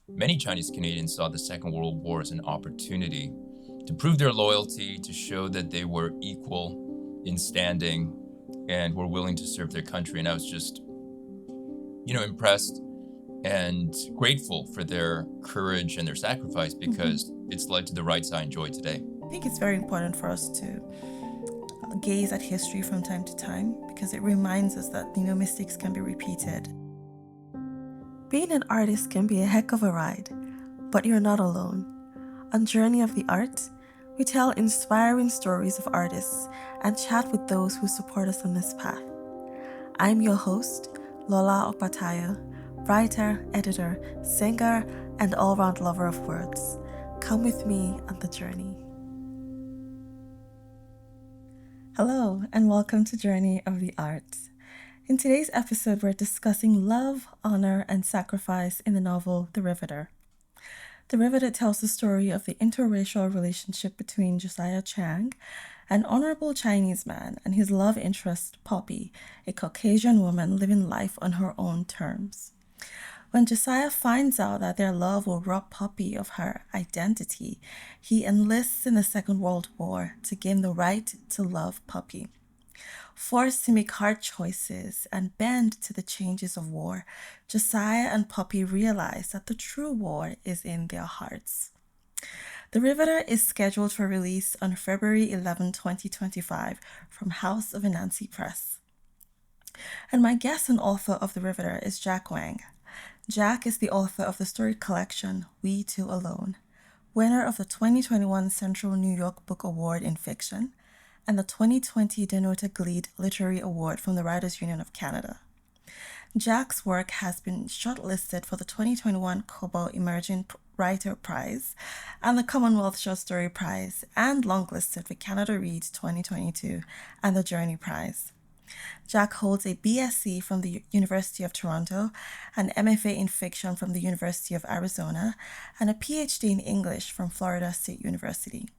many Chinese Canadians saw the Second World War as an opportunity to prove their loyalty, to show that they were equal in standing and were willing to serve their country. And I was just, impressed and grateful for their courage and their sacrifice because it's led to the rights I enjoy today. I think it's very important for us to gaze at history from time to time because it reminds us that, mistakes can be repeated. Being an artist can be a heck of a ride, but you're not alone. On Journey of the Art, we tell inspiring stories of artists and chat with those who support us on this path. I'm your host, Lola Opataya, writer, editor, singer, and all-round lover of words. Come with me on the journey. Hello, and welcome to Journey of the Arts. In today's episode, we're discussing love, honor, and sacrifice in the novel The Riveter. The Riveter tells the story of the interracial relationship between Josiah Chang, an honorable Chinese man, and his love interest, Poppy, a Caucasian woman living life on her own terms. When Josiah finds out that their love will rob Poppy of her identity, he enlists in the Second World War to gain the right to love Poppy. Forced to make hard choices and bend to the changes of war, Josiah and Poppy realize that the true war is in their hearts. The Riveter is scheduled for release on February 11, 2025 from House of Anansi Press. And my guest and author of The Riveter is Jack Wang. Jack is the author of the story collection We Two Alone, winner of the 2021 Central New York Book Award in Fiction, and the 2020 Denota Gleed Literary Award from the Writers' Union of Canada. Jack's work has been shortlisted for the 2021 Kobo Emerging Writer Prize and the Commonwealth Short Story Prize, and longlisted for Canada Reads 2022 and the Journey Prize. Jack holds a BSc from the University of Toronto, an MFA in Fiction from the University of Arizona, and a PhD in English from Florida State University.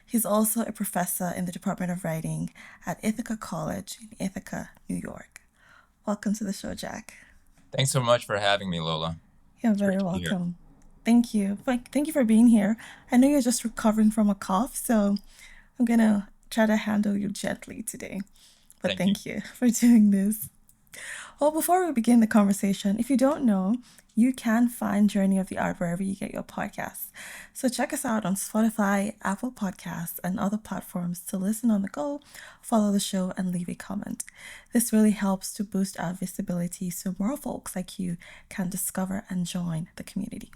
He's also a professor in the Department of Writing at Ithaca College in Ithaca, New York. Welcome to the show, Jack. Thanks so much for having me, Lola. You're very welcome. Thank you. Thank you for being here. I know you're just recovering from a cough, so I'm going to try to handle you gently today. But thank you for doing this. Well, before we begin the conversation, if you don't know, you can find Journey of the Art wherever you get your podcasts. So check us out on Spotify, Apple Podcasts, and other platforms to listen on the go, follow the show, and leave a comment. This really helps to boost our visibility so more folks like you can discover and join the community.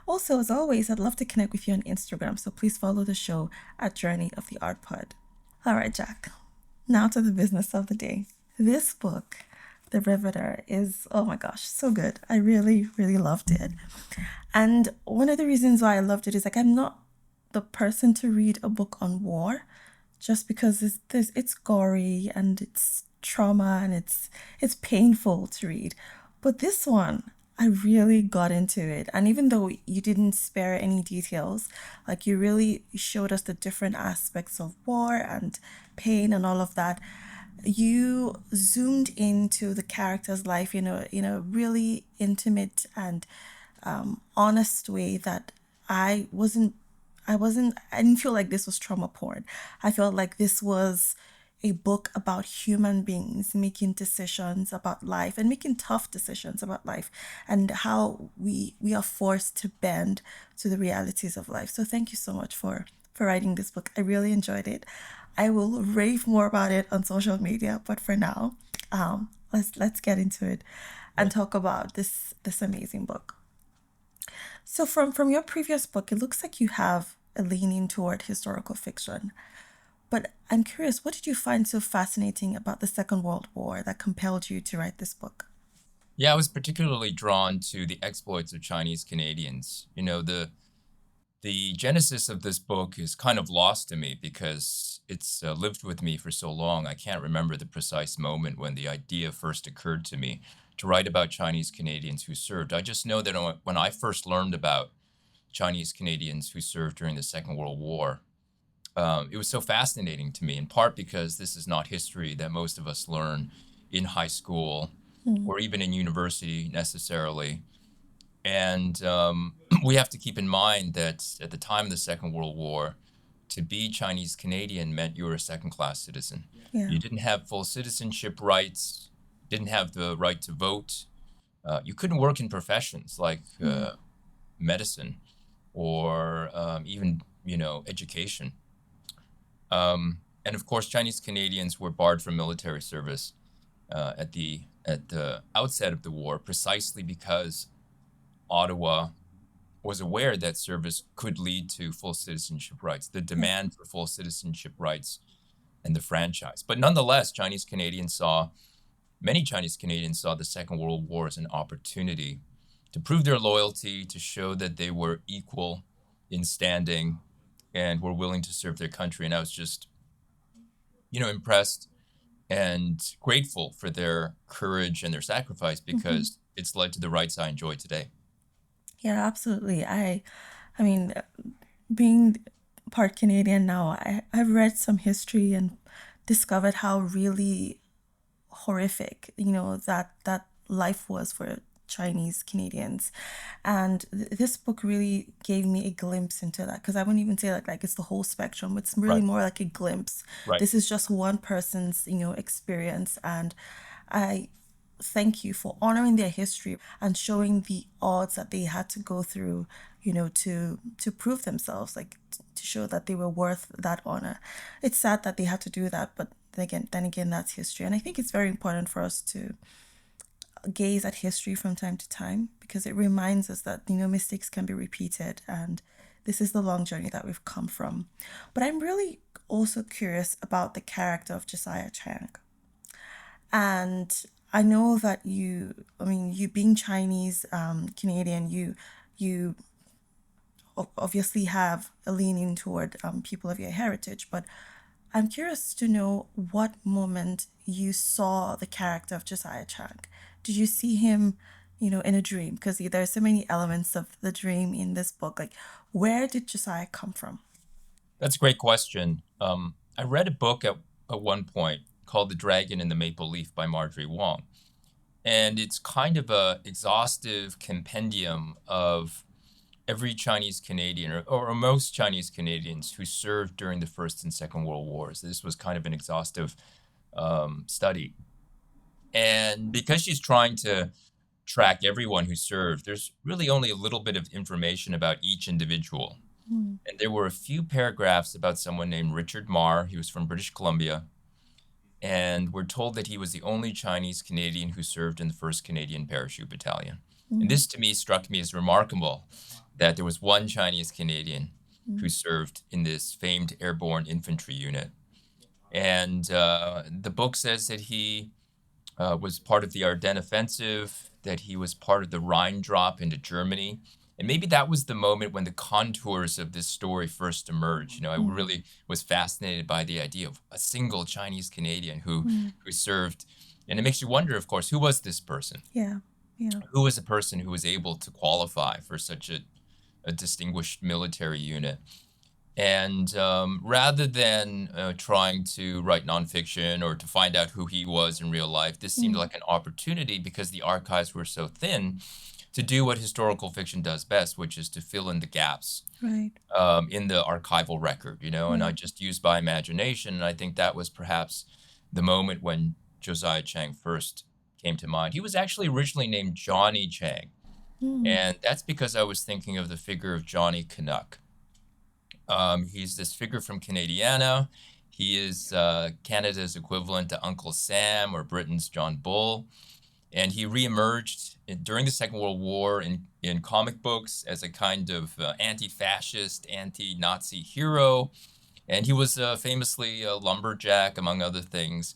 Also, as always, I'd love to connect with you on Instagram, so please follow the show at Journey of the Art Pod. All right, Jack. Now to the business of the day. This book, The Riveter, is, oh my gosh, so good. I really, really loved it. And one of the reasons why I loved it is I'm not the person to read a book on war just because it's gory and it's trauma and it's painful to read. But this one, I really got into it. And even though you didn't spare any details, you really showed us the different aspects of war and pain and all of that, you zoomed into the character's life in a really intimate and honest way that I didn't feel like this was trauma porn. I felt like this was a book about human beings making decisions about life and making tough decisions about life and how we are forced to bend to the realities of life. So thank you so much for writing this book. I really enjoyed it. I will rave more about it on social media, but for now, let's get into it and talk about this amazing book. So from your previous book, it looks like you have a leaning toward historical fiction. But I'm curious, what did you find so fascinating about the Second World War that compelled you to write this book? Yeah, I was particularly drawn to the exploits of Chinese Canadians. The genesis of this book is kind of lost to me because it's lived with me for so long. I can't remember the precise moment when the idea first occurred to me to write about Chinese Canadians who served. I just know that when I first learned about Chinese Canadians who served during the Second World War, it was so fascinating to me, in part because this is not history that most of us learn in high school or even in university necessarily. And we have to keep in mind that at the time of the Second World War, to be Chinese Canadian meant you were a second-class citizen. Yeah. You didn't have full citizenship rights, didn't have the right to vote. You couldn't work in professions like medicine or even, education. And of course, Chinese Canadians were barred from military service at the outset of the war, precisely because Ottawa was aware that service could lead to full citizenship rights, the Yeah. demand for full citizenship rights, and the franchise. But nonetheless, many Chinese Canadians saw the Second World War as an opportunity to prove their loyalty, to show that they were equal in standing and were willing to serve their country. And I was just, impressed and grateful for their courage and their sacrifice because it's led to the rights I enjoy today. Yeah, absolutely. I mean, being part Canadian now, I've read some history and discovered how really horrific, that life was for Chinese Canadians. And this book really gave me a glimpse into that because I wouldn't even say like it's the whole spectrum. It's really Right, more like a glimpse. right. This is just one person's, experience. And I thank you for honoring their history and showing the odds that they had to go through, to prove themselves, like to show that they were worth that honor. It's sad that they had to do that, but then again, that's history. And I think it's very important for us to gaze at history from time to time because it reminds us that, mistakes can be repeated and this is the long journey that we've come from. But I'm really also curious about the character of Josiah Chang. And I know that you being Chinese Canadian, you obviously have a leaning toward people of your heritage, but I'm curious to know what moment you saw the character of Josiah Chang. Did you see him, in a dream? Because there are so many elements of the dream in this book. Like, where did Josiah come from? That's a great question. I read a book at one point called The Dragon and the Maple Leaf by Marjorie Wong. And it's kind of a exhaustive compendium of every Chinese Canadian or most Chinese Canadians who served during the First and Second World Wars. This was kind of an exhaustive study. And because she's trying to track everyone who served, there's really only a little bit of information about each individual. Mm, And there were a few paragraphs about someone named Richard Marr. He was from British Columbia. And we're told that he was the only Chinese Canadian who served in the 1st Canadian Parachute Battalion. And mm, this to me struck me as remarkable that there was one Chinese Canadian who served in this famed airborne infantry unit. And the book says that he was part of the Ardennes Offensive, that he was part of the Rhine drop into Germany. And maybe that was the moment when the contours of this story first emerged. I mm, really was fascinated by the idea of a single Chinese Canadian mm. who served. And it makes you wonder, of course, who was this person? Yeah, yeah. Who was a person who was able to qualify for such a distinguished military unit? And rather than trying to write nonfiction or to find out who he was in real life, this seemed Mm, like an opportunity because the archives were so thin to do what historical fiction does best, which is to fill in the gaps right, in the archival record. And I right. just used my imagination. And I think that was perhaps the moment when Josiah Chang first came to mind. He was actually originally named Johnny Chang. Mm, And that's because I was thinking of the figure of Johnny Canuck. He's this figure from Canadiana. He is Canada's equivalent to Uncle Sam or Britain's John Bull. And he reemerged during the Second World War in comic books as a kind of anti-fascist, anti-Nazi hero. And he was famously a lumberjack, among other things.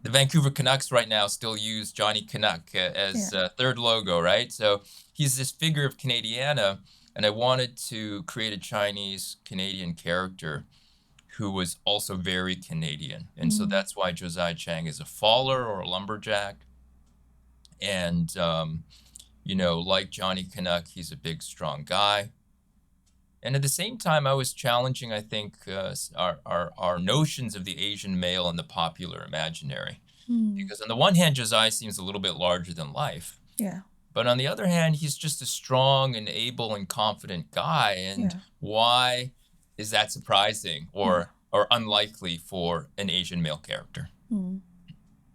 The Vancouver Canucks right now still use Johnny Canuck yeah. as third logo, right? So he's this figure of Canadiana, and I wanted to create a Chinese Canadian character who was also very Canadian. And so Mm, that's why Josiah Chang is a faller or a lumberjack. And, like Johnny Canuck, he's a big, strong guy. And at the same time, I was challenging, I think, our notions of the Asian male in the popular imaginary. mm, Because on the one hand, Josiah seems a little bit larger than life. yeah. But on the other hand, he's just a strong and able and confident guy. And Yeah. why is that surprising Yeah. or unlikely for an Asian male character?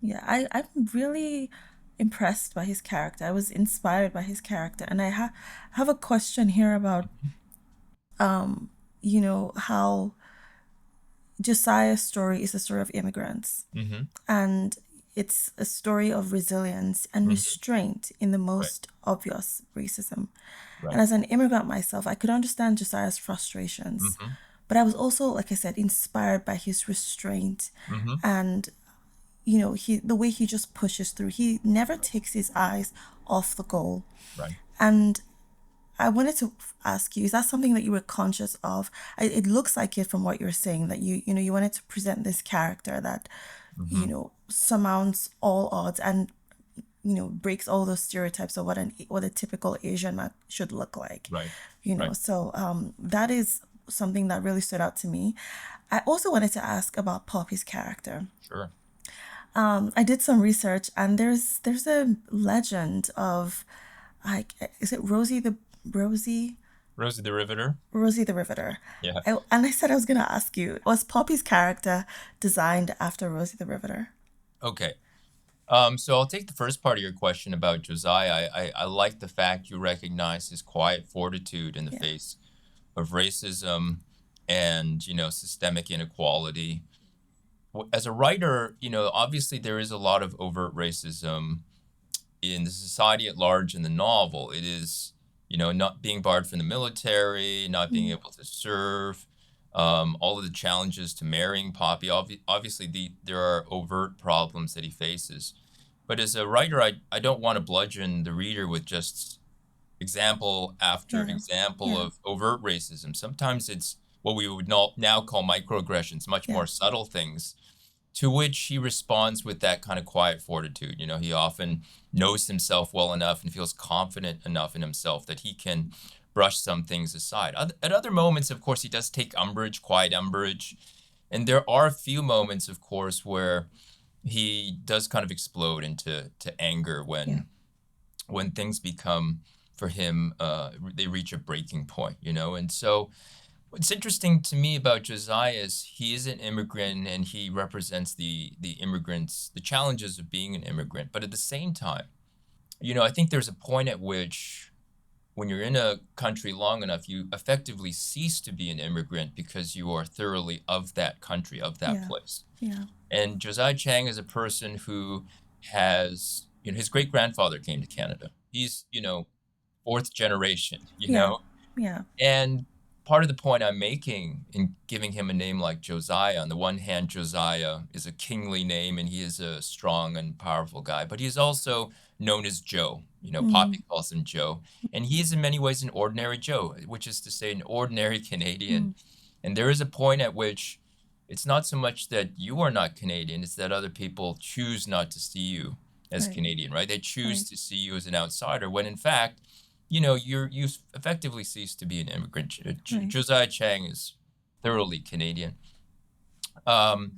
Yeah. I'm really impressed by his character. I was inspired by his character. And I have a question here about, how Josiah's story is a story of immigrants. Mm-hmm. And it's a story of resilience and Mm-hmm. restraint in the Right. most obvious racism. And Right. as an immigrant myself, I could understand Josiah's frustrations. Mm-hmm. But I was also, like I said, inspired by his restraint Mm-hmm. and the way he just pushes through. He never takes his eyes off the goal. Right. And I wanted to ask you, is that something that you were conscious of? It looks like it from what you're saying, that you wanted to present this character that, Mm-hmm. surmounts all odds and, breaks all those stereotypes of what a typical Asian man should look like. Right. Right. So that is something that really stood out to me. I also wanted to ask about Poppy's character. Sure. I did some research, and there's a legend of, like, is it Rosie the Riveter. Rosie the Riveter? Yeah. And I said I was gonna ask you, was Poppy's character designed after Rosie the Riveter? Okay. So I'll take the first part of your question about Josiah. I like the fact you recognize his quiet fortitude in the Yeah, face of racism and, systemic inequality. As a writer, obviously there is a lot of overt racism in the society at large in the novel. It is, not being barred from the military, not being mm, able to serve, all of the challenges to marrying Poppy. Obviously, there are overt problems that he faces. But as a writer, I don't want to bludgeon the reader with just example after yeah, example yeah, of overt racism. Sometimes it's what we would now call microaggressions, much yeah, more subtle things to which he responds with that kind of quiet fortitude. He often knows himself well enough and feels confident enough in himself that he can brush some things aside. At other moments, of course, he does take umbrage, quiet umbrage. And there are a few moments, of course, where he does kind of explode into anger yeah, when things become for him they reach a breaking point. And so what's interesting to me about Josiah is he is an immigrant and he represents the immigrants, the challenges of being an immigrant. But at the same time, I think there's a point at which when you're in a country long enough, you effectively cease to be an immigrant because you are thoroughly of that country, of that yeah, place. yeah, And Josiah Chang is a person who has, his great grandfather came to Canada. He's, fourth generation, yeah, yeah, and part of the point I'm making in giving him a name like Josiah, on the one hand, Josiah is a kingly name and he is a strong and powerful guy, but he's also known as Joe. mm, Poppy calls him Joe. And he is in many ways an ordinary Joe, which is to say, an ordinary Canadian. mm, And there is a point at which it's not so much that you are not Canadian, it's that other people choose not to see you as right, Canadian, right? They choose right, to see you as an outsider when in fact, you effectively cease to be an immigrant. right, Josiah Chang is thoroughly Canadian. Um,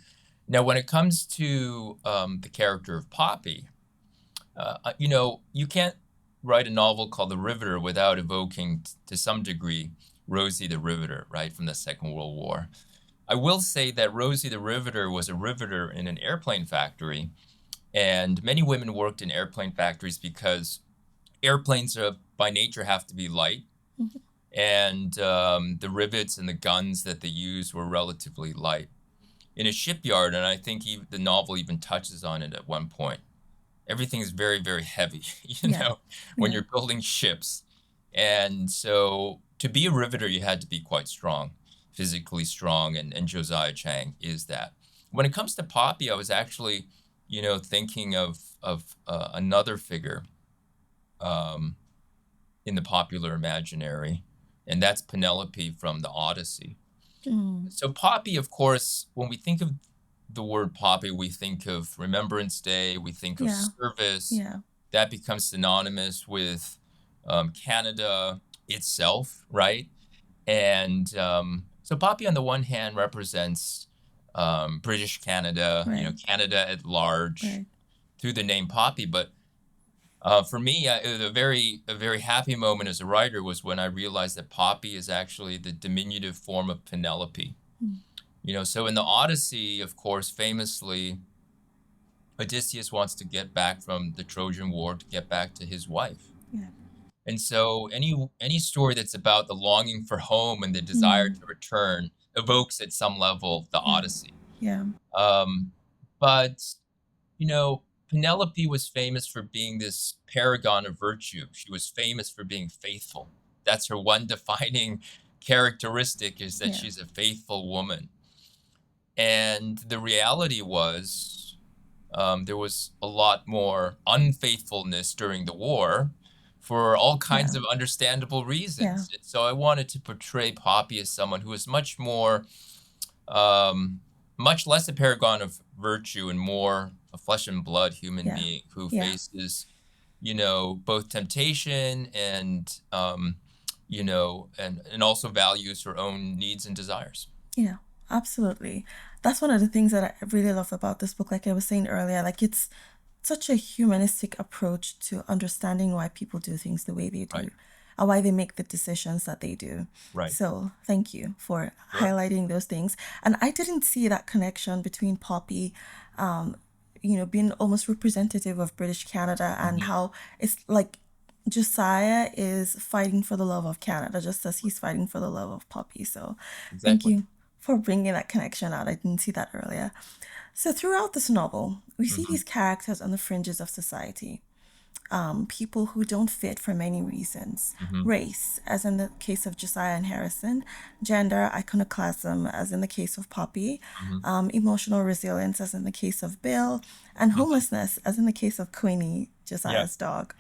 Now, when it comes to the character of Poppy, you can't write a novel called The Riveter without evoking, to some degree, Rosie the Riveter, right, from the Second World War. I will say that Rosie the Riveter was a riveter in an airplane factory, and many women worked in airplane factories because airplanes by nature have to be light, mhm, and the rivets and the guns that they use were relatively light. In a shipyard, and I think the novel even touches on it at one point, everything is very, very heavy, yeah, when yeah, you're building ships. And so to be a riveter, you had to be quite strong, physically strong, and Josiah Chang is that. When it comes to Poppy, I was actually, thinking of another figure um, in the popular imaginary, and that's Penelope from the Odyssey. mm, So Poppy, of course, when we think of the word Poppy, we think of Remembrance Day, we think of yeah, service. yeah, That becomes synonymous with Canada itself, right? And so Poppy, on the one hand, represents British Canada, right, Canada at large right, through the name Poppy, but For me, a very happy moment as a writer was when I realized that Poppy is actually the diminutive form of Penelope. So in the Odyssey, of course, famously, Odysseus wants to get back from the Trojan War to get back to his wife. Yeah. And so any story that's about the longing for home and the desire Mm. to return evokes at some level the Yeah. Odyssey. Yeah. Um, but Penelope was famous for being this paragon of virtue. She was famous for being faithful. That's her one defining characteristic, is that Yeah. she's a faithful woman. And the reality was, there was a lot more unfaithfulness during the war for all kinds Yeah. of understandable Yeah. reasons. And so I wanted to portray Poppy as someone who is um, much less a paragon of virtue and more a flesh and blood human Yeah. being who Yeah. faces, both temptation and also values her own needs and desires. Yeah, absolutely. That's one of the things that I really love about this book. Like I was saying earlier, like it's such a humanistic approach to understanding why people do things the way they Right. do and why they make the decisions that they do. Right. So thank you for Sure. highlighting those things. And I didn't see that connection between Poppy, being almost representative of British Canada and Mhm. how it's like Josiah is fighting for the love of Canada just as he's fighting for the love of Poppy. So thank Exactly. you for bringing that connection out. I didn't see that earlier. So throughout this novel, we see Hmm. these characters on the fringes of society, people who don't fit for many reasons. Hmm. Race, as in the case of Josiah and Harrison, gender iconoclasm, as in the case of Poppy, Hmm. emotional resilience, as in the case of Bill, and Hmm. homelessness, as in the case of Queenie, Yeah. Josiah's dog.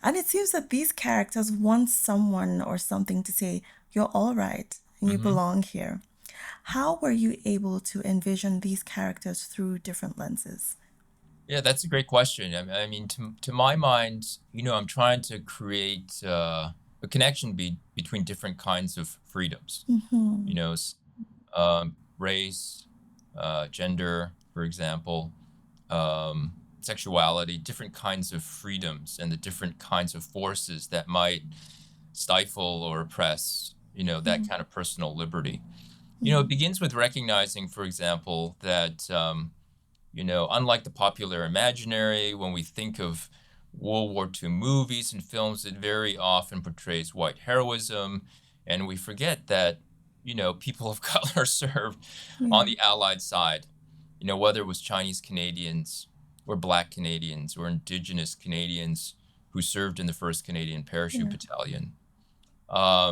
And it seems that these characters want someone or something to say, you're all right and you Hmm. belong here. How were you able to envision these characters through different lenses? Yeah, that's a great question. I mean, to my mind, I'm trying to create a connection between different kinds of freedoms. Mm-hmm. Race, gender, for example, sexuality, different kinds of freedoms, and the different kinds of forces that might stifle or oppress, that kind of personal liberty. It begins with recognizing, for example, that unlike the popular imaginary, when we think of World War II movies and films, it very often portrays white heroism. And we forget that, people of color served on Yeah. the Allied side, whether it was Chinese Canadians or Black Canadians or Indigenous Canadians who served in the 1st Canadian Parachute Yeah. Battalion,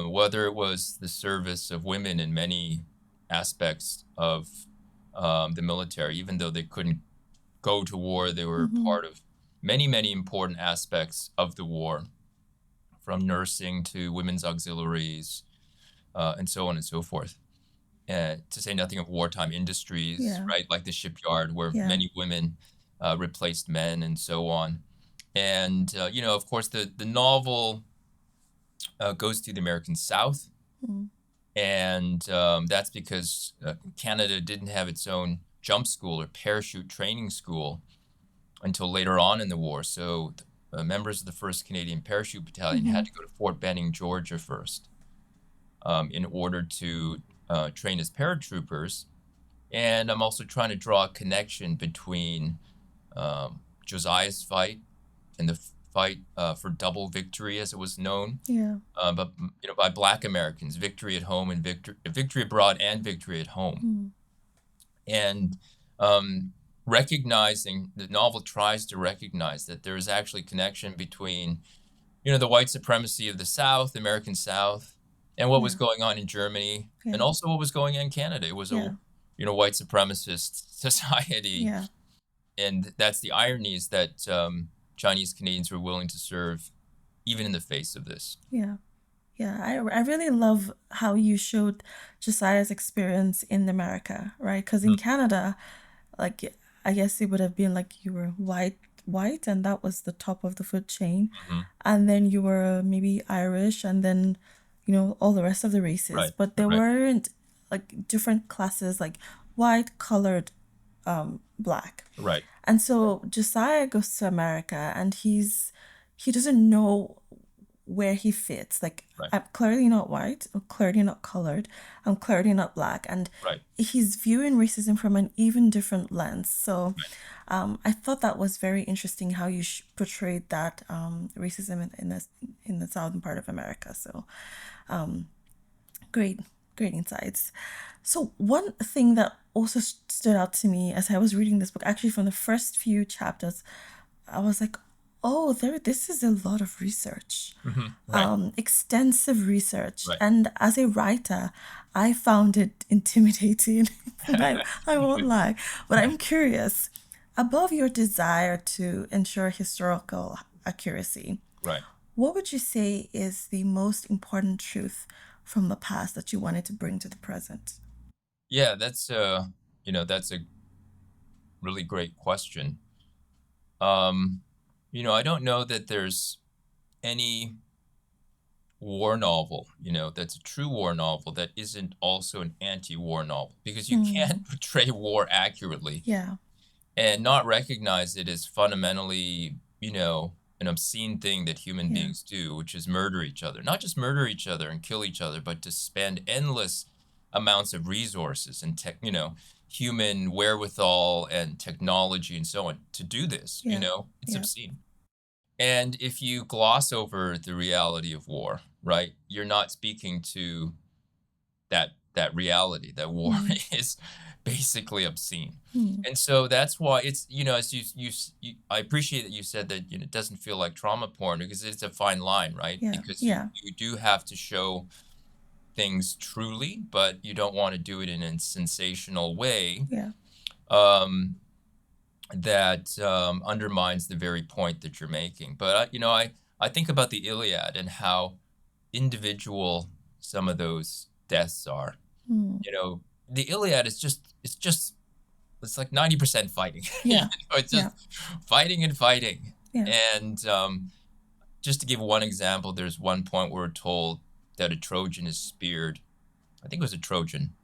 whether it was the service of women in many aspects of the military. Even though they couldn't go to war, they were Mm-hmm. part of many, many important aspects of the war, from nursing to women's auxiliaries, and so on and so forth. To say nothing of wartime industries, Yeah. right, like the shipyard, where Yeah. many women replaced men, and so on. And of course, the novel goes to the American South, Mm. and that's because Canada didn't have its own jump school or parachute training school until later on in the war. So members of the 1st Canadian Parachute Battalion Mm-hmm. had to go to Fort Benning, Georgia first, in order to train as paratroopers. And I'm also trying to draw a connection between Josiah's fight and the fight for double victory, as it was known, Yeah. but by Black Americans, victory at home and victory abroad and victory at home. Mm. And recognizing, the novel tries to recognize that there is actually connection between, the white supremacy of the South, the American South, and what was Yeah. going on in Germany, and Yeah. also what was going on in Canada. It was a, Yeah. white supremacist society. Yeah. And that's the irony, is that Chinese Canadians were willing to serve even in the face of this. Yeah. Yeah, I really love how you showed Josiah's experience in America, right? Because in Mhm. Canada, like I guess it would have been like you were white, and that was the top of the food chain, Mhm. and then you were maybe Irish, and then all the rest of the races, Right, but there right, weren't like different classes like white, colored, black. right. And so Josiah goes to America and he's he doesn't know where he fits. Like, Right. I'm clearly not white, I'm clearly not colored, I'm clearly not black, and Right. he's viewing racism from an even different lens. So I thought that was very interesting how you portrayed that racism in the southern part of America. So great, great insights. So one thing that also stood out to me as I was reading this book, actually from the first few chapters, I was like, oh, this is a lot of research, Right. extensive research. Right. And as a writer, I found it intimidating. And I won't lie. But I'm curious, above your desire to ensure historical accuracy, Right. what would you say is the most important truth from the past that you wanted to bring to the present? Yeah, that's a really great question. Um, I don't know that there's any war novel, that's a true war novel that isn't also an anti-war novel, because you Hmm. can't portray war accurately Yeah. and not recognize it as fundamentally, an obscene thing that human Yeah. beings do, which is murder each other. Not just murder each other and kill each other, but to spend endless amounts of resources and human wherewithal and technology and so on to do this, Yeah. it's Yeah. obscene. And if you gloss over the reality of war, right, you're not speaking to that reality that war Hmm. is basically obscene. Hmm. And so that's why it's, as I appreciate that you said that, it doesn't feel like trauma porn, because it's a fine line, right? Yeah. Because you Yeah. you do have to show things truly, but you don't want to do it in a sensational way Yeah. um, that undermines the very point that you're making. But I think about the Iliad and how individual some of those deaths are. Hmm. You know, the Iliad it's like 90% fighting. Yeah. It's just Yeah. fighting and fighting. Yeah. And just to give one example, there's one point where we're told that a Trojan is speared. I think it was a Trojan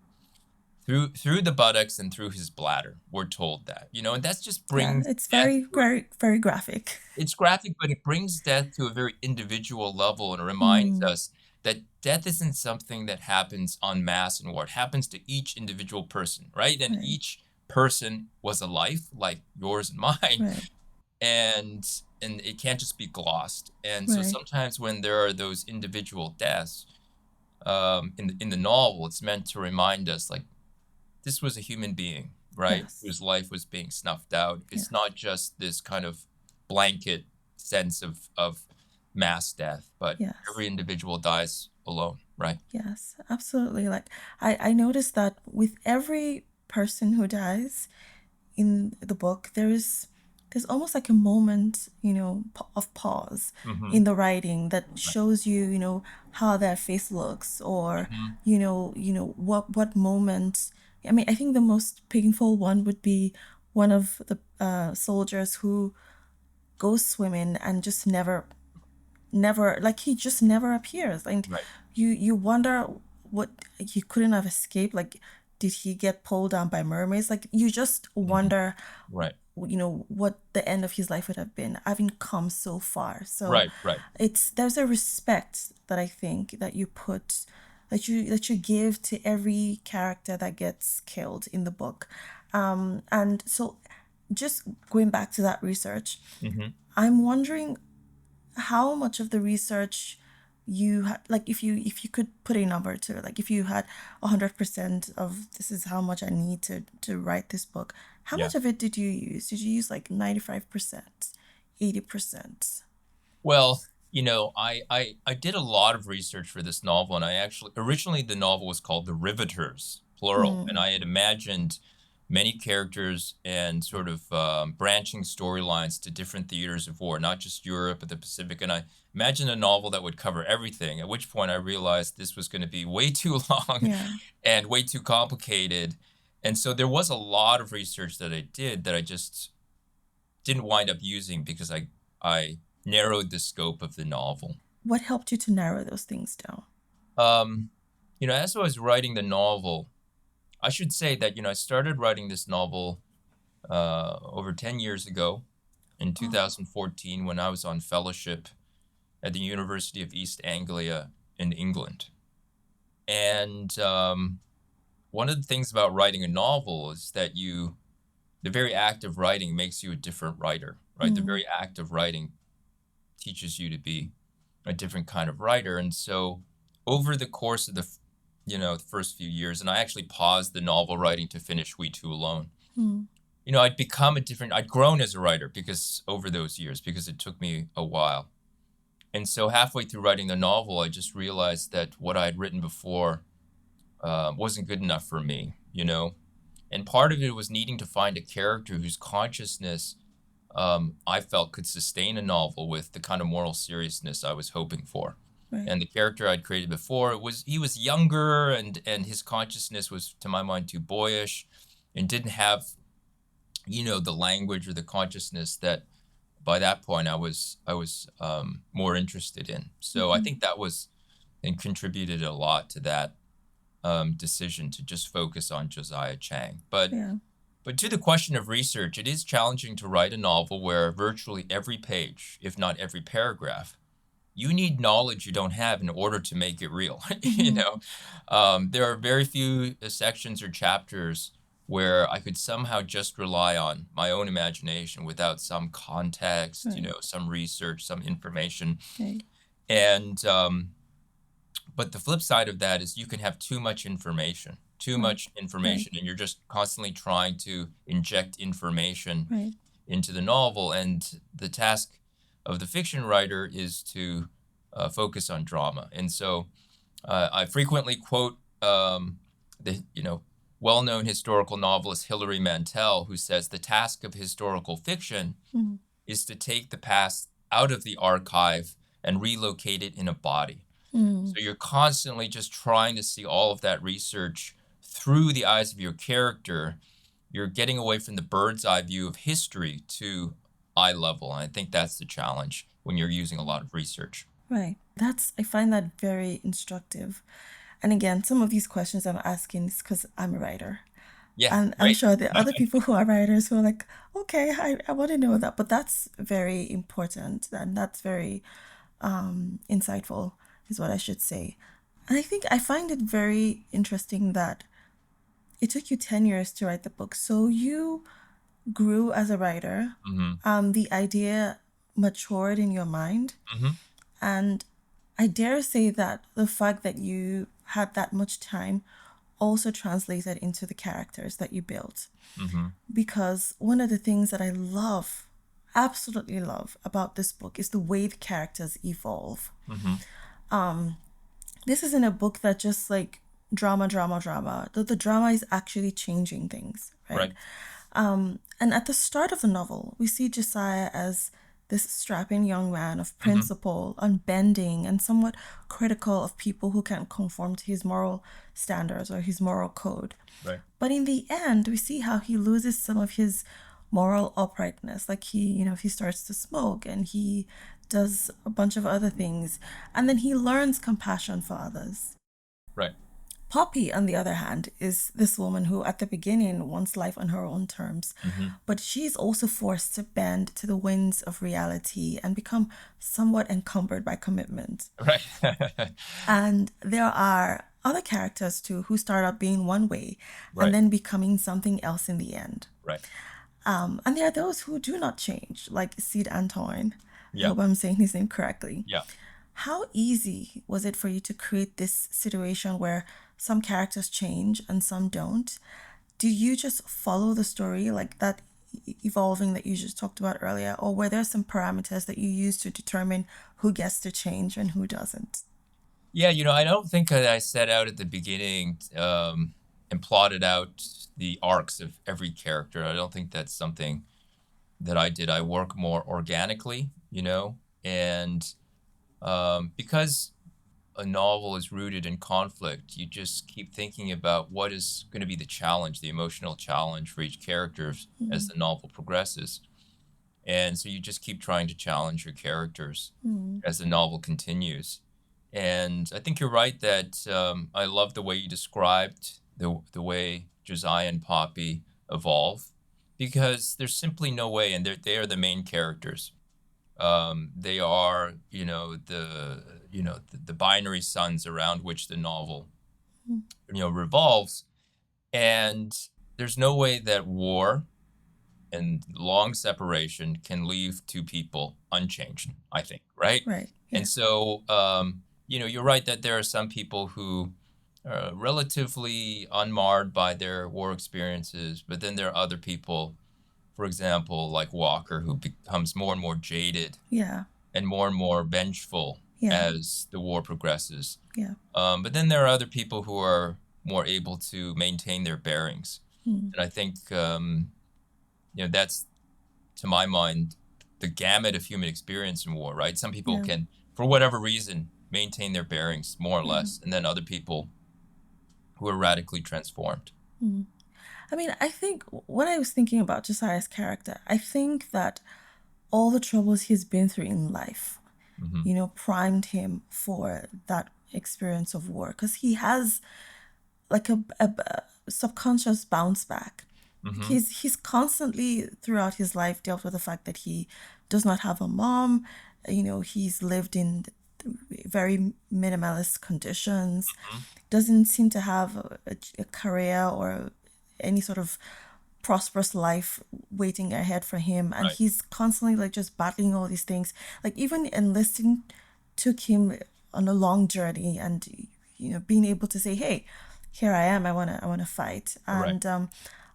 through the buttocks and through his bladder. We're told that, and that's just Yeah. brings It's death. very, very, very graphic. It's graphic, but it brings death to a very individual level and reminds Hmm. us that death isn't something that happens en masse in war. It happens to each individual person, right? And Right. each person was a life like yours and mine, Right. and it can't just be glossed. And so Right. sometimes when there are those individual deaths in the novel, it's meant to remind us, like, this was a human being, right, Yes. whose life was being snuffed out. It's Yes. not just this kind of blanket sense of mass death, but Yes. every individual dies alone, right? Yes. Absolutely. Like, I noticed that with every person who dies in the book, there's almost like a moment, of pause Mm-hmm. in the writing that shows you, how their face looks, or Mm-hmm. what moment. I mean, I think the most painful one would be one of the soldiers who goes swimming and just never, like, he just never appears. And Right. you wonder what he couldn't have escaped. Like, did he get pulled down by mermaids? Like, you just Mm-hmm. wonder, Right. what the end of his life would have been, having come so far. So Right. Right. there's a respect that I think that you put, that you give to every character that gets killed in the book. And so, just going back to that research, Mm-hmm. I'm wondering how much of the research you had, like, if you could put a number to it, like, if you had 100% of, this is how much I need to write this book, how Yeah. much of it did you use? Did you use like 95%, 80%? Well, I did a lot of research for this novel, and I actually originally the novel was called The Riveters, plural, and Hmm. I had imagined many characters and sort of branching storylines to different theaters of war, not just Europe but the Pacific. And I imagined a novel that would cover everything. At which point I realized this was going to be way too long Yeah. and way too complicated. And so there was a lot of research that I did that I just didn't wind up using because I narrowed the scope of the novel. What helped you to narrow those things down? Um, as I was writing the novel, I should say that I started writing this novel over 10 years ago. in 2014 when I was on fellowship at the University of East Anglia in England. And one of the things about writing a novel is that the very act of writing makes you a different writer, right? The very act of writing teaches you to be a different kind of writer. And so over the course of the first few years, and I actually paused the novel writing to finish We Two Alone. I'd grown as a writer over those years, because it took me a while. And so halfway through writing the novel, I just realized that what I had written before wasn't good enough for me, And part of it was needing to find a character whose consciousness I felt could sustain a novel with the kind of moral seriousness I was hoping for. Right. And the character I'd created before, he was younger, and his consciousness was, to my mind, too boyish, and didn't have, the language or the consciousness that by that point I was more interested in. So I think that was and contributed a lot to that decision to just focus on Josiah Chang. But to the question of research, it is challenging to write a novel where virtually every page, if not every paragraph, you need knowledge you don't have in order to make it real. There are very few sections or chapters where I could somehow just rely on my own imagination without some context, some research, some information. Okay. And but the flip side of that is you can have too much information, and you're just constantly trying to inject information into the novel. And the task of the fiction writer is to focus on drama. And so I frequently quote the well-known historical novelist Hilary Mantel, who says the task of historical fiction is to take the past out of the archive and relocate it in a body. So you're constantly just trying to see all of that research through the eyes of your character. You're getting away from the bird's eye view of history to eye level. And I think that's the challenge when you're using a lot of research. Right. I find that very instructive. And again, some of these questions I'm asking is because I'm a writer. Yeah. And I'm sure there are other people who are writers who are like, okay, I want to know that. But that's very important, and that's very insightful, is what I should say. And I find it very interesting that it took you 10 years to write the book. So you grew as a writer. The idea matured in your mind. And I dare say that the fact that you had that much time also translated into the characters that you built. Because one of the things that I love, absolutely love about this book is the way the characters evolve. This isn't a book that just like drama. The drama is actually changing things, right? And at the start of the novel, we see Josiah as this strapping young man of principle, unbending, and somewhat critical of people who can't conform to his moral standards or his moral code. Right. But in the end, we see how he loses some of his moral uprightness. Like he starts to smoke, and he does a bunch of other things. And then he learns compassion for others. Right. Poppy, on the other hand, is this woman who at the beginning wants life on her own terms, but she's also forced to bend to the winds of reality and become somewhat encumbered by commitment. Right. And there are other characters too who start out being one way Right. and then becoming something else in the end. Right. And there are those who do not change, like Sid Antoine. I Yeah. hope I'm saying his name correctly. Yeah. How easy was it for you to create this situation where some characters change and some don't? Do you just follow the story, like that evolving that you just talked about earlier, or were there some parameters that you use to determine who gets to change and who doesn't? Yeah, I don't think that I set out at the beginning and plotted out the arcs of every character. I don't think that's something that I did. I work more organically, and because a novel is rooted in conflict, you just keep thinking about what is going to be the challenge, the emotional challenge for each character as the novel progresses. And so you just keep trying to challenge your characters as the novel continues. And I think you're right that I love the way you described the way Josiah and Poppy evolve. because there's simply no way, and they are the main characters. They are, the binary suns around which the novel, revolves, and there's no way that war and long separation can leave two people unchanged, I think, right? Right. Yeah. And so, you're right that there are some people who are relatively unmarred by their war experiences, but then there are other people, for example, like Walker, who becomes more and more jaded Yeah. and more vengeful Yeah. as the war progresses. Yeah. But then there are other people who are more able to maintain their bearings. Mm. And I think, that's, to my mind, the gamut of human experience in war, right? Some people Yeah. can, for whatever reason, maintain their bearings more or Yeah. less, and then other people who are radically transformed. Mm. I mean, I think when I was thinking about Josiah's character, I think that all the troubles he's been through in life, primed him for that experience of war, because he has like a subconscious bounce back. He's constantly throughout his life dealt with the fact that he does not have a mom. He's lived in very minimalist conditions, doesn't seem to have a career or any sort of prosperous life waiting ahead for him, and Right. he's constantly like just battling all these things. Like even enlisting took him on a long journey, and being able to say, hey, here I am, I want to fight. Right. And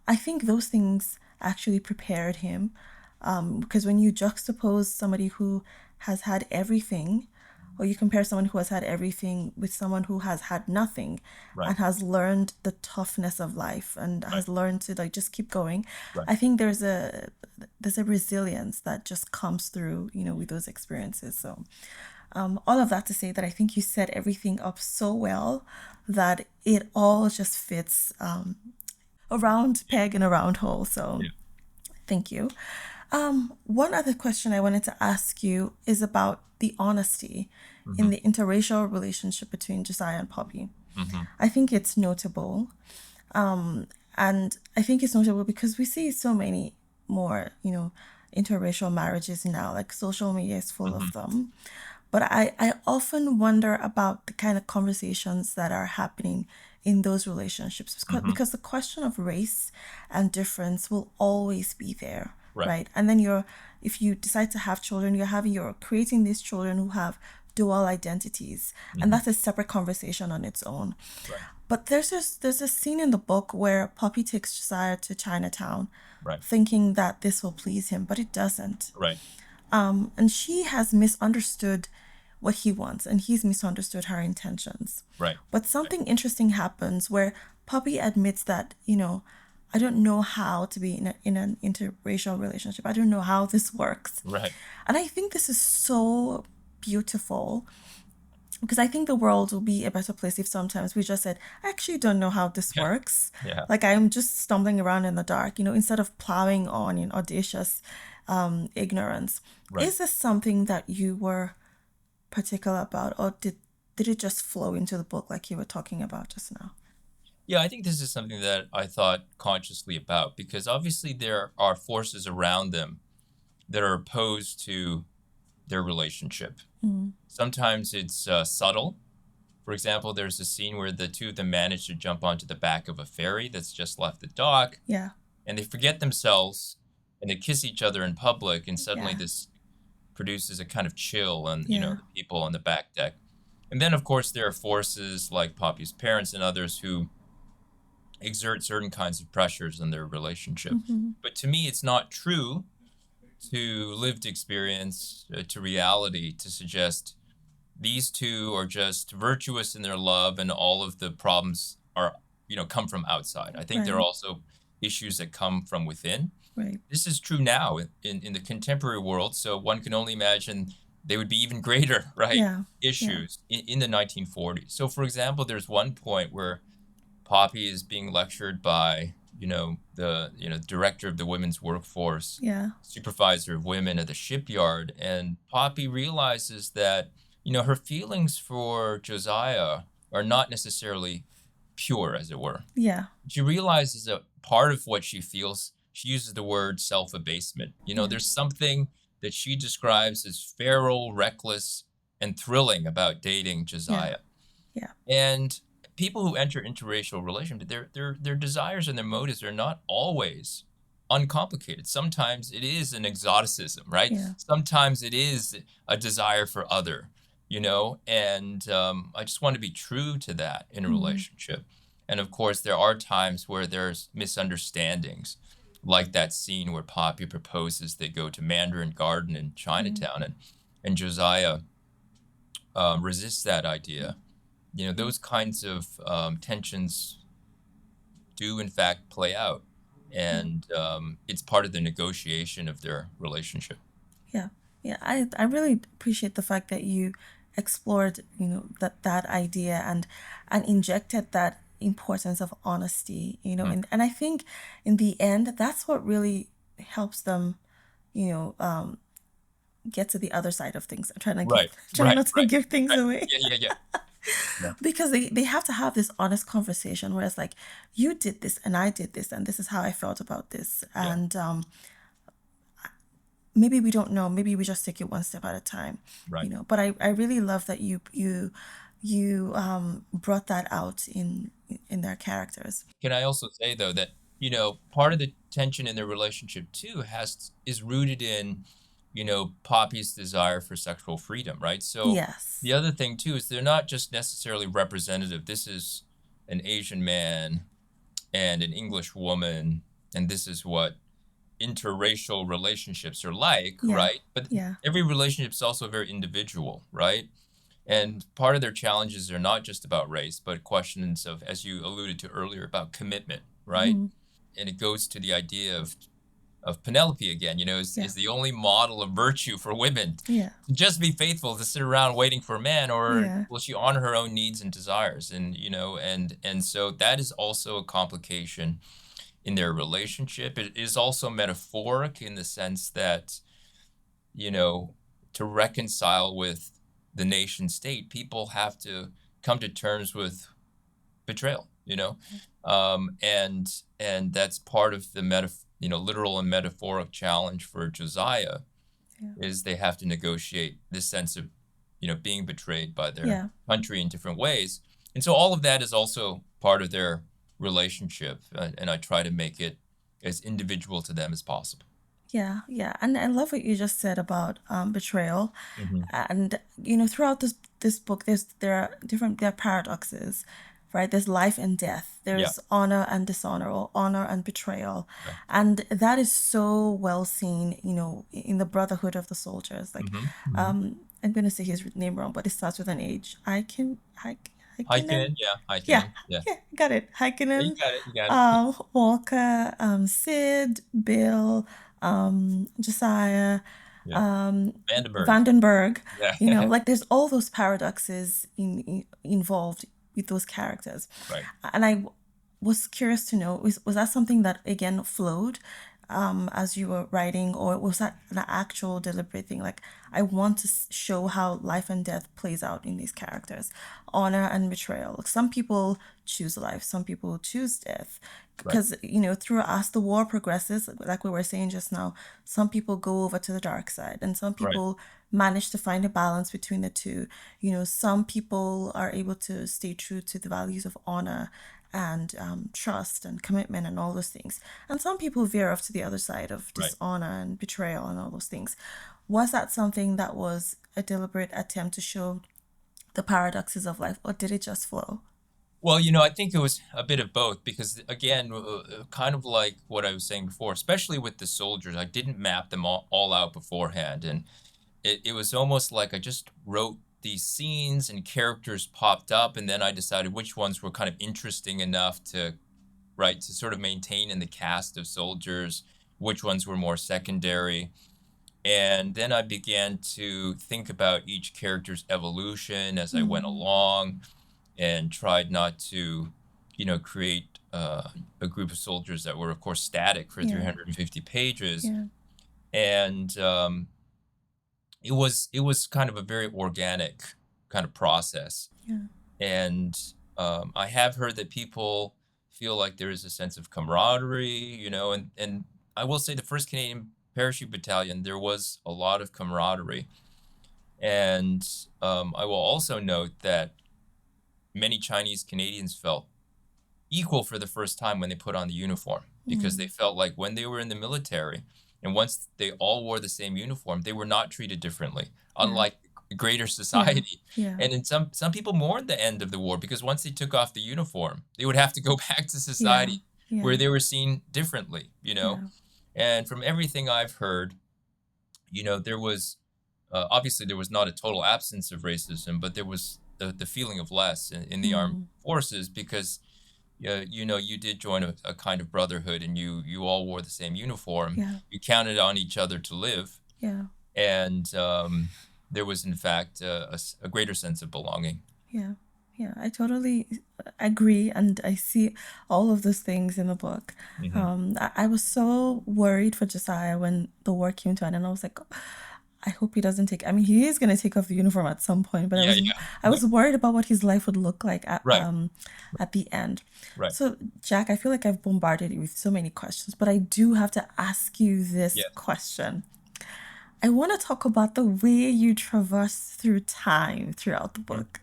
I think those things actually prepared him, because when you juxtapose somebody who has had everything, or you compare someone who has had everything with someone who has had nothing, Right. and has learned the toughness of life and has learned to like just keep going, Right. I think there's a resilience that just comes through, with those experiences. So all of that to say that I think you set everything up so well that it all just fits, a round peg in a round hole. So Yeah. thank you. One other question I wanted to ask you is about the honesty in the interracial relationship between Josiah and Poppy. I think it's notable. And I think it's notable because we see so many more, interracial marriages now, like social media is full of them. But I often wonder about the kind of conversations that are happening in those relationships, because the question of race and difference will always be there, right? And then if you decide to have children, you're creating these children who have dual identities, and that's a separate conversation on its own. Right. But there's a scene in the book where Poppy takes Josiah to Chinatown, Right. thinking that this will please him, but it doesn't. Right. And she has misunderstood what he wants, and he's misunderstood her intentions. Right. But something interesting happens where Poppy admits that, I don't know how to be in an interracial relationship. I don't know how this works. Right. And I think this is so beautiful, because I think the world will be a better place if sometimes we just said, I actually don't know how this works. Yeah. Like I'm just stumbling around in the dark, instead of plowing on in audacious ignorance. Right. Is this something that you were particular about, or did it just flow into the book like you were talking about just now? Yeah, I think this is something that I thought consciously about, because obviously there are forces around them that are opposed to their relationship. Sometimes it's subtle. For example, there's a scene where the two of them manage to jump onto the back of a ferry that's just left the dock, Yeah. and they forget themselves and they kiss each other in public, and suddenly Yeah. this produces a kind of chill on Yeah. the people on the back deck. And then of course there are forces like Poppy's parents and others who exert certain kinds of pressures in their relationship. But to me, it's not true to lived experience, to reality, to suggest these two are just virtuous in their love and all of the problems are, come from outside. I think there are Right. also issues that come from within. Right. This is true now in the contemporary world, so one can only imagine they would be even greater, right? Yeah. Issues in the 1940s. So, for example, there's one point where Poppy is being lectured by, the director of the women's workforce, Yeah. supervisor of women at the shipyard, and Poppy realizes that, her feelings for Josiah are not necessarily pure, as it were. Yeah. She realizes that part of what she feels she uses the word self-abasement. Yeah. There's something that she describes as feral, reckless, and thrilling about dating Yeah. Josiah. Yeah. And people who enter interracial relationships, their desires and their motives are not always uncomplicated. Sometimes it is an exoticism, right? Yeah. Sometimes it is a desire for other, and I just want to be true to that in a Mm. relationship. And of course, there are times where there's misunderstandings, like that scene where Poppy proposes they go to Mandarin Garden in Mm. Chinatown, and Josiah resists that idea. Those kinds of tensions do in fact play out, Yeah. and it's part of the negotiation of their relationship. Yeah. Yeah. I really appreciate the fact that you explored, that idea and injected that importance of honesty, Mm. and I think in the end that's what really helps them, you know, get to the other side of things. I'm trying to give Right, trying right, not to right, give things right. away. Yeah, yeah, yeah. Yeah, Because they have to have this honest conversation where it's like, you did this and I did this and this is how I felt about this, yeah, and maybe we don't know, maybe we just take it one step at a time, right. but I really love that you brought that out in their characters. Can I also say though that part of the tension in their relationship too is rooted in Poppy's desire for sexual freedom, right? So the Yes. other thing too is they're not just necessarily representative. This is an Asian man and an English woman, and this is what interracial relationships are like, Yeah. right? But Yeah. every relationship is also very individual, right? And part of their challenges are not just about race, but questions of, as you alluded to earlier, about commitment, right? Hmm. And it goes to the idea of Penelope again, Yeah. is the only model of virtue for women Yeah. to just be faithful to sit around waiting for a man, or Yeah. will she honor her own needs and desires? And so that is also a complication in their relationship. It is also metaphoric in the sense that, you know, to reconcile with the nation state, people have to come to terms with betrayal, and that's part of the literal and metaphoric challenge for Josiah Yeah. is they have to negotiate this sense of, being betrayed by their Yeah. country in different ways. And so all of that is also part of their relationship, and I try to make it as individual to them as possible. Yeah, yeah, and I love what you just said about betrayal, Hmm. and throughout this book, there are paradoxes, right? There's life and death. Yeah. There's honor and dishonor, or honor and betrayal, Right. and that is so well seen, in the Brotherhood of the Soldiers. Like, Hmm. Hmm. I'm gonna say his name wrong, but it starts with an H. Heikkinen. Hiking, yeah, Yeah, hiking, yeah. yeah, got it. Yeah, you Heikkinen, got it, you got it. Walker, Sid, Bill, Josiah, Yeah. Vandenberg. Vandenberg. Yeah. Like there's all those paradoxes involved with those characters, Right. and I was curious to know, was that something that again flowed as you were writing, or was that an actual deliberate thing? Like, I want to show how life and death plays out in these characters, honor and betrayal. Like, some people choose life, some people choose death. Right. Because, through as the war progresses, like we were saying just now, some people go over to the dark side, and some Right. people manage to find a balance between the two. Some people are able to stay true to the values of honor and trust and commitment and all those things. And some people veer off to the other side of Right. dishonor and betrayal and all those things. Was that something that was a deliberate attempt to show the paradoxes of life, or did it just flow? Well, I think it was a bit of both because, again, kind of like what I was saying before, especially with the soldiers, I didn't map them all out beforehand. And it was almost like I just wrote these scenes and characters popped up, and then I decided which ones were kind of interesting enough to, right, to sort of maintain in the cast of soldiers, which ones were more secondary. And then I began to think about each character's evolution as I went Mm, along and tried not to, create a group of soldiers that were, of course, static for yeah, 350 pages. yeah, And it was kind of a very organic kind of process. yeah, And I have heard that people feel like there is a sense of camaraderie, and I will say the 1st Canadian Parachute Battalion, there was a lot of camaraderie. And I will also note that many Chinese Canadians felt equal for the first time when they put on the uniform, because they felt like when they were in the military and once they all wore the same uniform, they were not treated differently, unlike greater society. Yeah. And in some people mourned the end of the war because once they took off the uniform, they would have to go back to Yeah. society where Yeah. they were seen differently, you know? Yeah. And from everything I've heard, there was obviously there was not a total absence of racism, but there was the feeling of less in the armed forces because you did join a kind of brotherhood, and you all wore the same uniform. Yeah. You counted on each other to live, Yeah. and there was in fact a greater sense of belonging. Yeah. Yeah, I totally agree, and I see all of those things in the book. I was so worried for Josiah when the war came to an end, and I was like, I hope he doesn't take. I mean, he is going to take off the uniform at some point, but Yeah, I was worried about what his life would look like right, at the end. right. So, Jack, I feel like I've bombarded you with so many questions, but I do have to ask you this Yes. question. I want to talk about the way you traverse through time throughout the book.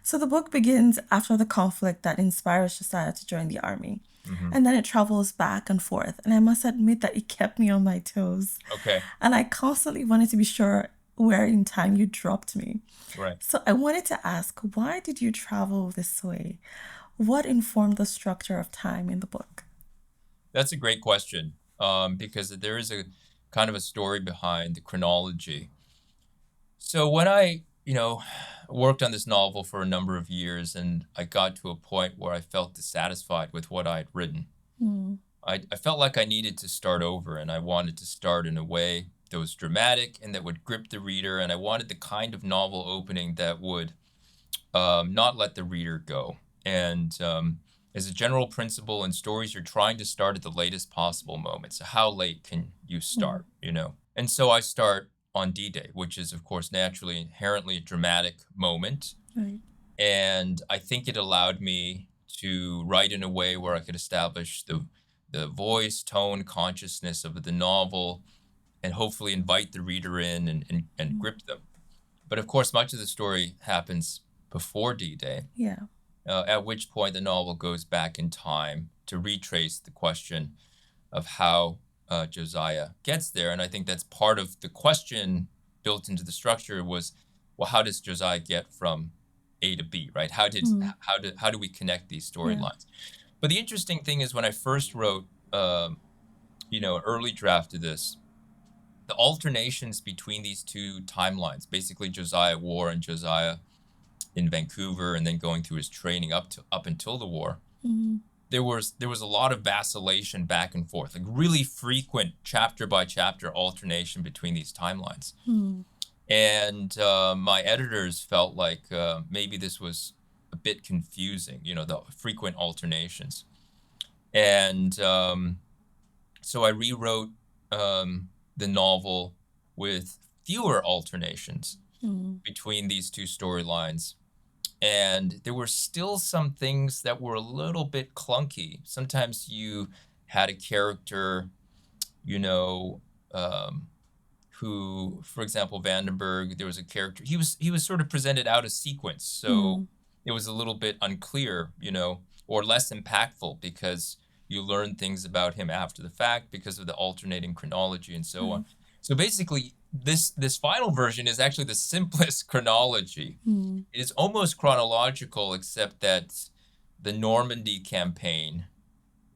So the book begins after the conflict that inspires Josiah to join the army. Mm-hmm. And then it travels back and forth. And I must admit that it kept me on my toes. Okay. And I constantly wanted to be sure where in time you dropped me. Right. So I wanted to ask, why did you travel this way? What informed the structure of time in the book? That's a great question, because there is a kind of a story behind the chronology. So when I, worked on this novel for a number of years, and I got to a point where I felt dissatisfied with what I had written, I felt like I needed to start over, and I wanted to start in a way that was dramatic and that would grip the reader, and I wanted the kind of novel opening that would not let the reader go. And as a general principle in stories, you're trying to start at the latest possible moment. So how late can you start, And so I start on D-Day, which is, of course, naturally, inherently a dramatic moment. Right. And I think it allowed me to write in a way where I could establish the voice, tone, consciousness of the novel, and hopefully invite the reader in and grip them. But of course, much of the story happens before D-Day, Yeah. at which point the novel goes back in time to retrace the question of how Josiah gets there. And I think that's part of the question built into the structure was, well, how does Josiah get from A to B, right? How do we connect these storylines? But the interesting thing is when I first wrote, an early draft of this, the alternations between these two timelines, basically Josiah War and Josiah in Vancouver, and then going through his training up until the war, there was a lot of vacillation back and forth, like really frequent chapter by chapter alternation between these timelines. And my editors felt like maybe this was a bit confusing, the frequent alternations. And so I rewrote the novel with fewer alternations between these two storylines. And there were still some things that were a little bit clunky. Sometimes you had a character, who, for example, Vandenberg, there was a character, he was sort of presented out of sequence. So it was a little bit unclear, or less impactful because you learn things about him after the fact because of the alternating chronology and so on. So basically, this final version is actually the simplest chronology. It is almost chronological, except that the Normandy campaign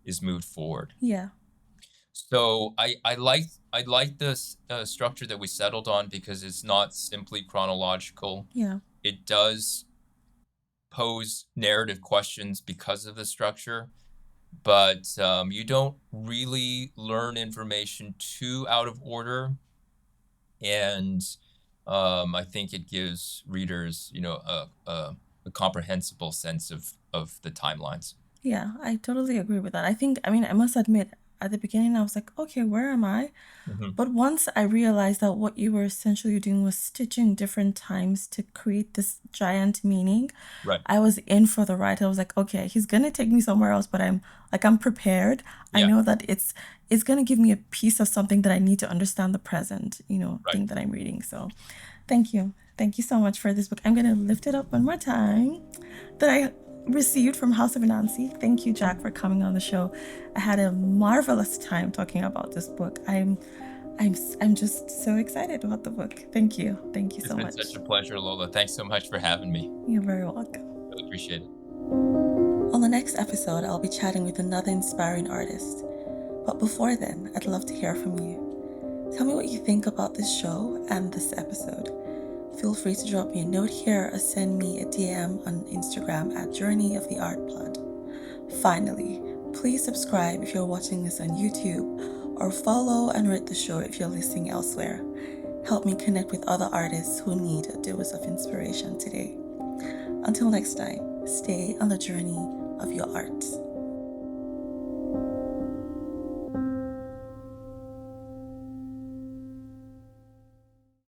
is moved forward. Yeah. So I like this structure that we settled on because it's not simply chronological. Yeah. It does pose narrative questions because of the structure, but you don't really learn information too out of order. And I think it gives readers, a comprehensible sense of the timelines. Yeah, I totally agree with that. I think, I mean, I must admit, at the beginning, I was like, okay, where am I? Hmm. But once I realized that what you were essentially doing was stitching different times to create this giant meaning, Right. I was in for the ride. I was like, okay, he's gonna take me somewhere else, but I'm prepared. I Yeah. know that it's gonna give me a piece of something that I need to understand the present, Right. thing that I'm reading. So thank you. Thank you so much for this book. I'm gonna lift it up one more time that I received from House of Nancy. Thank you, Jack, for coming on the show. I had a marvelous time talking about this book. I'm just so excited about the book. Thank you. Thank you It's so been much. such a pleasure, Lola. Thanks so much for having me. You're very welcome. Really appreciate it. On the next episode, I'll be chatting with another inspiring artist. But before then, I'd love to hear from you. Tell me what you think about this show and this episode. Feel free to drop me a note here or send me a DM on Instagram at Journey of the Art Pod. Finally, please subscribe if you're watching this on YouTube, or follow and rate the show if you're listening elsewhere. Help me connect with other artists who need a dose of inspiration today. Until next time, stay on the journey of your art.